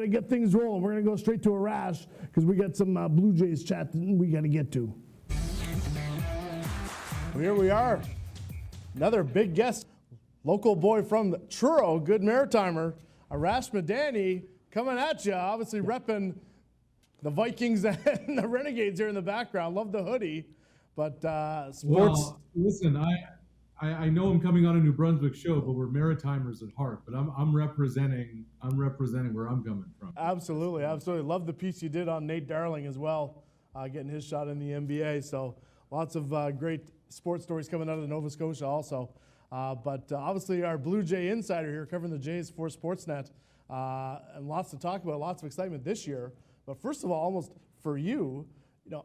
to get things rolling. We're going to go straight to Arash because we got some Blue Jays chat that we got to get to. Here we are. Another big guest, local boy from Truro, good Maritimer, Arash Madani, coming at you, obviously repping the Vikings and the Renegades here in the background. Love the hoodie, but sports. Well, listen, I know I'm coming on a New Brunswick show, but we're Maritimers at heart. But I'm representing where I'm coming from. Absolutely. Love the piece you did on Nate Darling as well, getting his shot in the NBA. So lots of great sports stories coming out of Nova Scotia also. But obviously our Blue Jay insider here covering the Jays for Sportsnet, and lots to talk about, lots of excitement this year. But first of all, almost for you,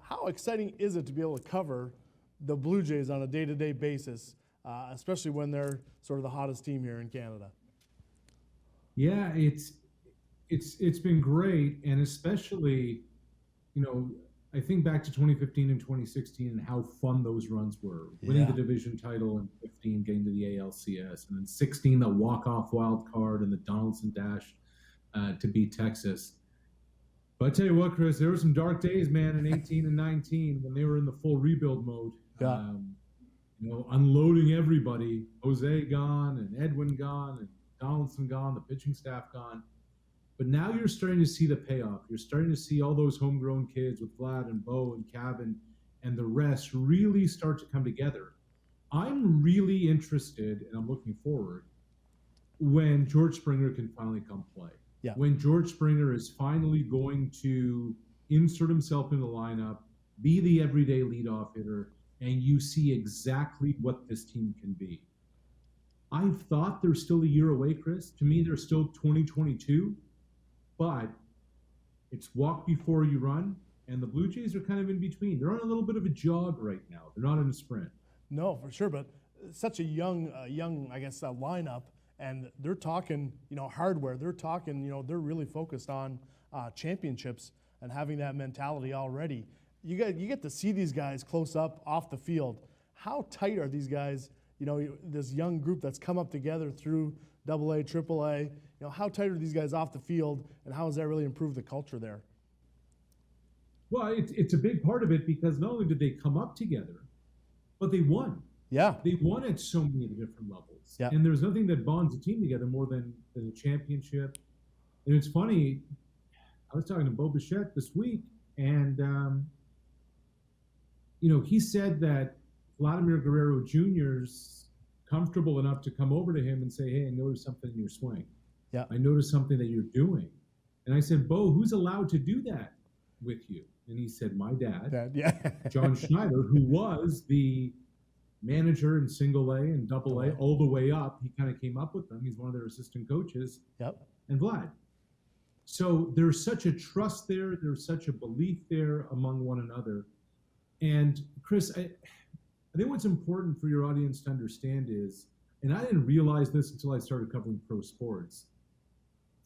how exciting is it to be able to cover the Blue Jays on a day-to-day basis, especially when they're sort of the hottest team here in Canada? Yeah, it's been great, and especially, I think back to 2015 and 2016 and how fun those runs were. Winning the division title in 15, getting to the ALCS, and then 16, the walk-off wild card and the Donaldson Dash to beat Texas. But I tell you what, Kris, there were some dark days, man, in 18 and 19 when they were in the full rebuild mode. Yeah. Unloading everybody. Jose gone and Edwin gone and Donaldson gone, the pitching staff gone. But now you're starting to see the payoff. You're starting to see all those homegrown kids with Vlad and Bo and Kevin and the rest really start to come together. I'm really interested, and I'm looking forward, when George Springer can finally come play. Yeah. When George Springer is finally going to insert himself in the lineup, be the everyday leadoff hitter, and you see exactly what this team can be. I thought they're still a year away, Kris. To me, they're still 2022. But it's walk before you run, and the Blue Jays are kind of in between. They're on a little bit of a jog right now. They're not in a sprint. No, for sure, but such a young, I guess, lineup, and they're talking, hardware. They're talking, they're really focused on championships and having that mentality already. You get to see these guys close up off the field. How tight are these guys? This young group that's come up together through AA, AAA. How tight are these guys off the field, and how has that really improved the culture there? Well, it's a big part of it because not only did they come up together, but they won. Yeah. They won at so many different levels. Yeah. And there's nothing that bonds a team together more than a championship. And it's funny, I was talking to Bo Bichette this week, and, he said that Vladimir Guerrero Jr.'s comfortable enough to come over to him and say, hey, I noticed something in your swing. Yeah. I noticed something that you're doing. And I said, Bo, who's allowed to do that with you? And he said, my dad, John Schneider, who was the manager in single A and double A all the way up. He kind of came up with them. He's one of their assistant coaches. Yep. And Vlad. So there's such a trust there. There's such a belief there among one another. And Kris, I think what's important for your audience to understand is, and I didn't realize this until I started covering pro sports,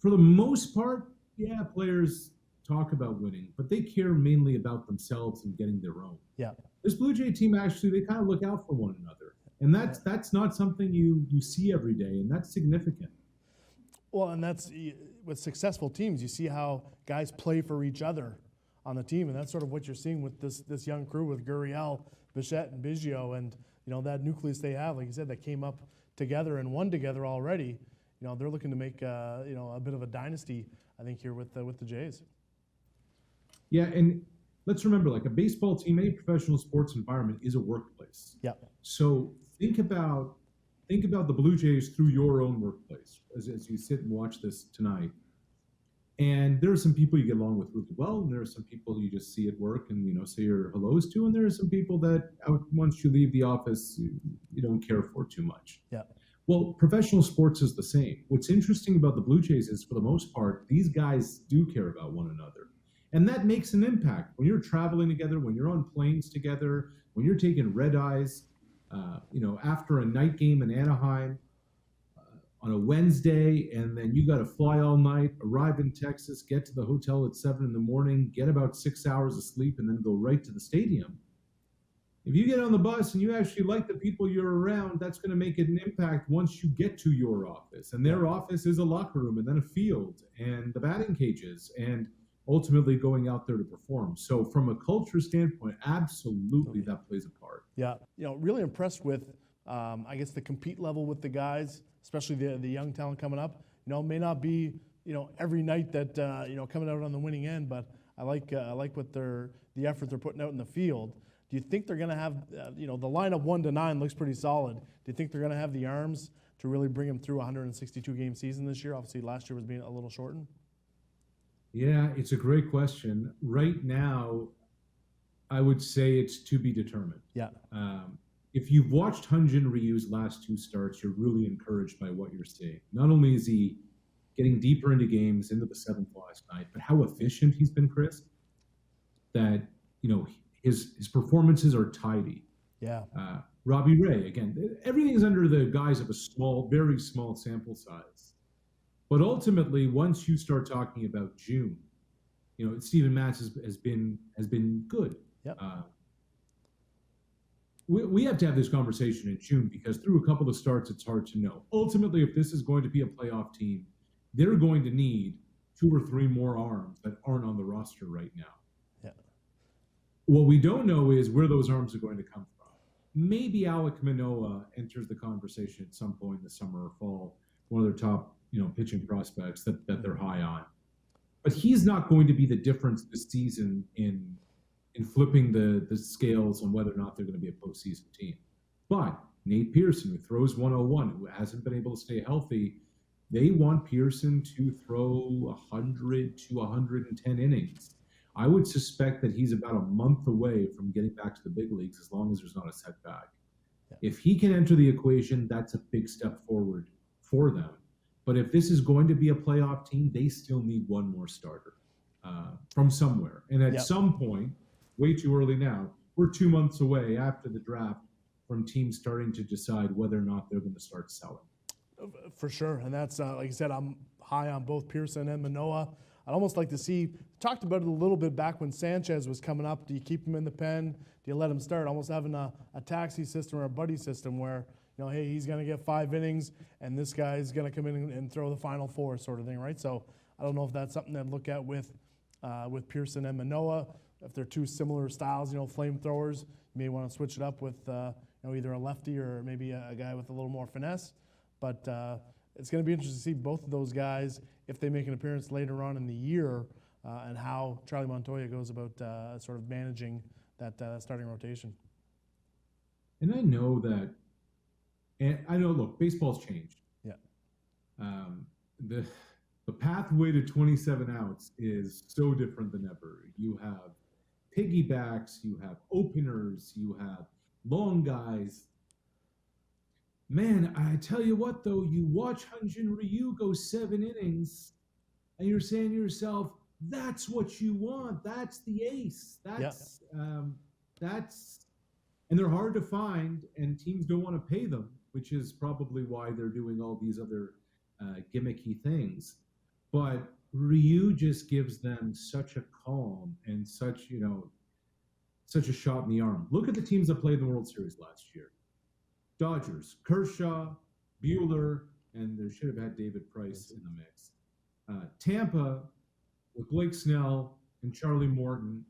for the most part, yeah, players talk about winning, but they care mainly about themselves and getting their own. Yeah. This Blue Jay team, actually, they kind of look out for one another. And that's not something you see every day, and that's significant. Well, and that's with successful teams, you see how guys play for each other on the team, and that's sort of what you're seeing with this young crew with Gurriel, Bichette, and Biggio, and that nucleus they have, like you said, that came up together and won together already. They're looking to make a bit of a dynasty, I think, here with the Jays. Yeah, and let's remember, like a baseball team, any professional sports environment is a workplace. Yeah. So think about the Blue Jays through your own workplace as you sit and watch this tonight. And there are some people you get along with really well, and there are some people you just see at work and say your hellos to, and there are some people that once you leave the office you don't care for too much. Yeah. Well, professional sports is the same. What's interesting about the Blue Jays is, for the most part, these guys do care about one another. And that makes an impact. When you're traveling together, when you're on planes together, when you're taking red eyes, after a night game in Anaheim on a Wednesday, and then you got to fly all night, arrive in Texas, get to the hotel at 7 a.m, get about 6 hours of sleep, and then go right to the stadium. if you get on the bus and you actually like the people you're around, that's going to make an impact once you get to your office. And their office is a locker room and then a field and the batting cages and ultimately going out there to perform. So from a culture standpoint, absolutely that plays a part. Yeah, really impressed with, I guess, the compete level with the guys, especially the young talent coming up. May not be, every night that, coming out on the winning end, but I like what the effort they're putting out in the field. Do you think they're going to have, the lineup 1 to 9 looks pretty solid. Do you think they're going to have the arms to really bring them through a 162-game season this year? Obviously, last year was being a little shortened. Yeah, it's a great question. Right now, I would say it's to be determined. Yeah. If you've watched Hyunjin Ryu's last 2 starts, you're really encouraged by what you're seeing. Not only is he getting deeper into games, into the 7th last night, but how efficient he's been, Kris. That, his performances are tidy. Yeah. Robbie Ray, again, everything is under the guise of a small, very small sample size. But ultimately, once you start talking about June, Steven Matz has been good. Yep. We have to have this conversation in June because through a couple of starts, it's hard to know. Ultimately, if this is going to be a playoff team, they're going to need 2 or 3 more arms that aren't on the roster right now. Yeah. What we don't know is where those arms are going to come from. Maybe Alek Manoah enters the conversation at some point in the summer or fall, one of their top pitching prospects that they're high on. But he's not going to be the difference this season in flipping the scales on whether or not they're going to be a postseason team. But Nate Pearson, who throws 101, who hasn't been able to stay healthy, they want Pearson to throw 100 to 110 innings. I would suspect that he's about a month away from getting back to the big leagues as long as there's not a setback. Yeah. If he can enter the equation, that's a big step forward for them. But if this is going to be a playoff team, they still need one more starter from somewhere. And at some point, way too early now, we're 2 months away after the draft from teams starting to decide whether or not they're going to start selling. For sure. And that's, like I said, I'm high on both Pearson and Manoah. I'd almost like to see, talked about it a little bit back when Sanchez was coming up. Do you keep him in the pen? Do you let him start? Almost having a taxi system or a buddy system where, hey, he's going to get 5 innings, and this guy's going to come in and throw the final 4 sort of thing, right? So I don't know if that's something to look at with Pearson and Manoah. If they're 2 similar styles, flamethrowers, you may want to switch it up with either a lefty or maybe a guy with a little more finesse. But it's going to be interesting to see both of those guys if they make an appearance later on in the year and how Charlie Montoya goes about sort of managing that starting rotation. And I know that. And I know, look, baseball's changed. Yeah. The pathway to 27 outs is so different than ever. You have piggybacks, you have openers, you have long guys. Man, I tell you what, though, you watch Hyunjin Ryu go 7 innings, and you're saying to yourself, that's what you want. That's the ace. That's, and they're hard to find, and teams don't want to pay them, which is probably why they're doing all these other gimmicky things. But Ryu just gives them such a calm and such a shot in the arm. Look at the teams that played in the World Series last year. Dodgers, Kershaw, Buehler, and they should have had David Price in the mix. Tampa with Blake Snell and Charlie Morton.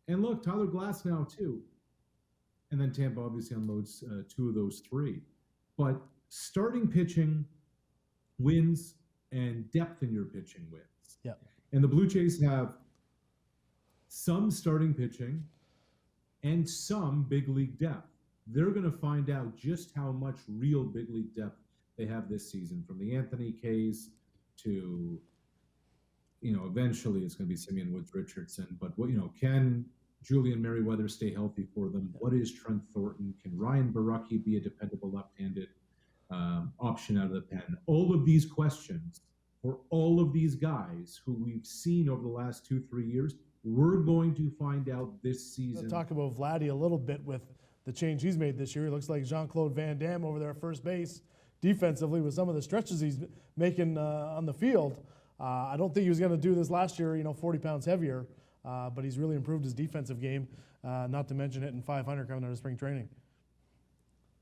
And look, Tyler Glasnow too. And then Tampa obviously unloads 2 of those 3. But starting pitching wins and depth in your pitching wins. Yeah. And the Blue Jays have some starting pitching and some big league depth. They're going to find out just how much real big league depth they have this season, from the Anthony Kays to, eventually it's going to be Simeon Woods Richardson. But can Julian Merriweather stay healthy for them? What is Trent Thornton? Can Ryan Baraki be a dependable left-handed option out of the pen? All of these questions for all of these guys who we've seen over the last 2-3 years, we're going to find out this season. We'll talk about Vladdy a little bit with the change he's made this year. He looks like Jean-Claude Van Damme over there at first base defensively with some of the stretches he's making on the field. I don't think he was going to do this last year, 40 pounds heavier, but he's really improved his defensive game. not to mention hitting 500 coming out of spring training.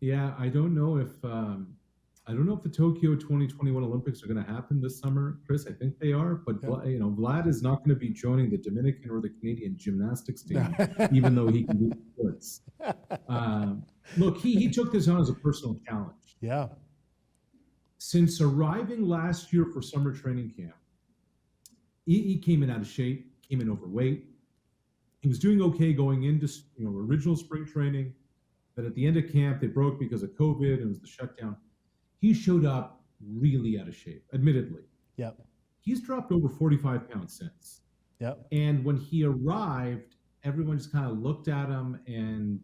Yeah, I don't know if the Tokyo 2021 Olympics are going to happen this summer, Kris. I think they are, but Vlad is not going to be joining the Dominican or the Canadian gymnastics team, even though he can do sports. Look, he took this on as a personal challenge. Yeah. Since arriving last year for summer training camp, he came in out of shape, came in overweight. He was doing okay going into original spring training, but at the end of camp they broke because of COVID and it was the shutdown. He showed up really out of shape, admittedly. Yep. He's dropped over 45 pounds since. Yep. And when he arrived, everyone just kind of looked at him and,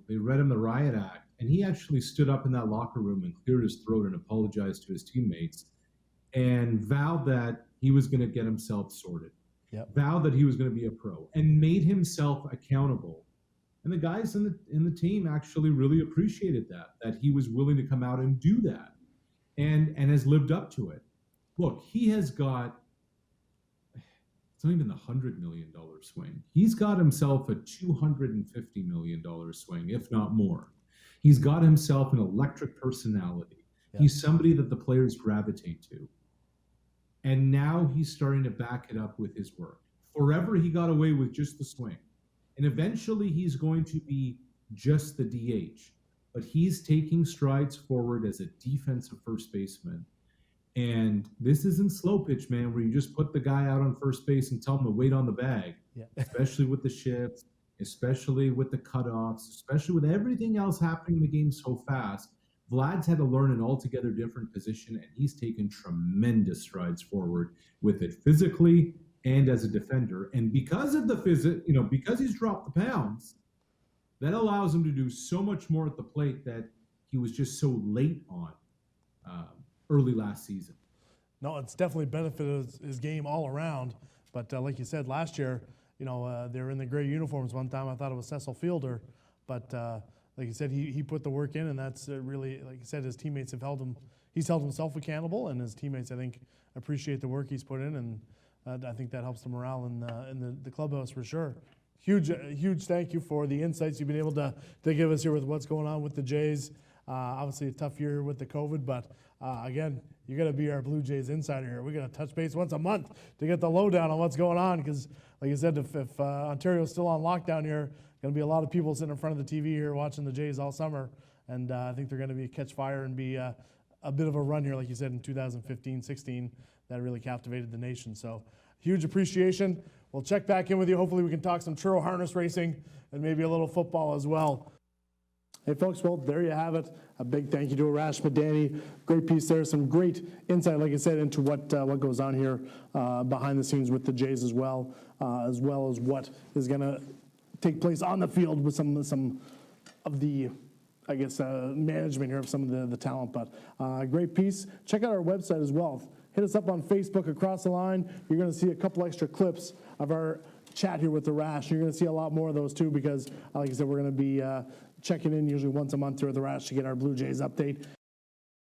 they read him the riot act. And he actually stood up in that locker room and cleared his throat and apologized to his teammates and vowed that he was going to get himself sorted. Yep. Vowed that he was going to be a pro and made himself accountable. And the guys in the team actually really appreciated that he was willing to come out and do that. And has lived up to it. Look, he has got, it's not even the $100 million swing. He's got himself a $250 million swing, if not more. He's got himself an electric personality. Yeah. He's somebody that the players gravitate to. And now he's starting to back it up with his work. Forever he got away with just the swing. And eventually he's going to be just the DH. But he's taking strides forward as a defensive first baseman. And this isn't slow pitch, man, where you just put the guy out on first base and tell him to wait on the bag, especially with the shifts, especially with the cutoffs, especially with everything else happening in the game so fast. Vlad's had to learn an altogether different position, and he's taken tremendous strides forward with it physically and as a defender. And because of the because he's dropped the pounds, that allows him to do so much more at the plate that he was just so late on early last season. No, it's definitely benefited his game all around. But like you said, last year, they were in the gray uniforms one time. I thought it was Cecil Fielder. But like you said, he put the work in, and that's really, like you said, his teammates have held him. He's held himself accountable, and his teammates, I think, appreciate the work he's put in. And I think that helps the morale in the clubhouse for sure. Huge thank you for the insights you've been able to give us here with what's going on with the Jays. Obviously a tough year with the COVID, but again, you got to be our Blue Jays insider here. We're going to touch base once a month to get the lowdown on what's going on because, like you said, if Ontario's still on lockdown here, going to be a lot of people sitting in front of the TV here watching the Jays all summer, and I think they're going to catch fire and be a bit of a run here, like you said, in 2015-16 that really captivated the nation. So huge appreciation. We'll check back in with you. Hopefully we can talk some churro harness racing and maybe a little football as well. Hey, folks, well, there you have it. A big thank you to Arash Madani. Great piece there. Some great insight, like I said, into what goes on here behind the scenes with the Jays as well as what is going to take place on the field with some of the, I guess, management here of some of the talent. But great piece. Check out our website as well. Hit us up on Facebook, Across the Line. You're going to see a couple extra clips of our chat here with Arash. You're going to see a lot more of those too because, like I said, we're going to be checking in usually once a month here with Arash to get our Blue Jays update.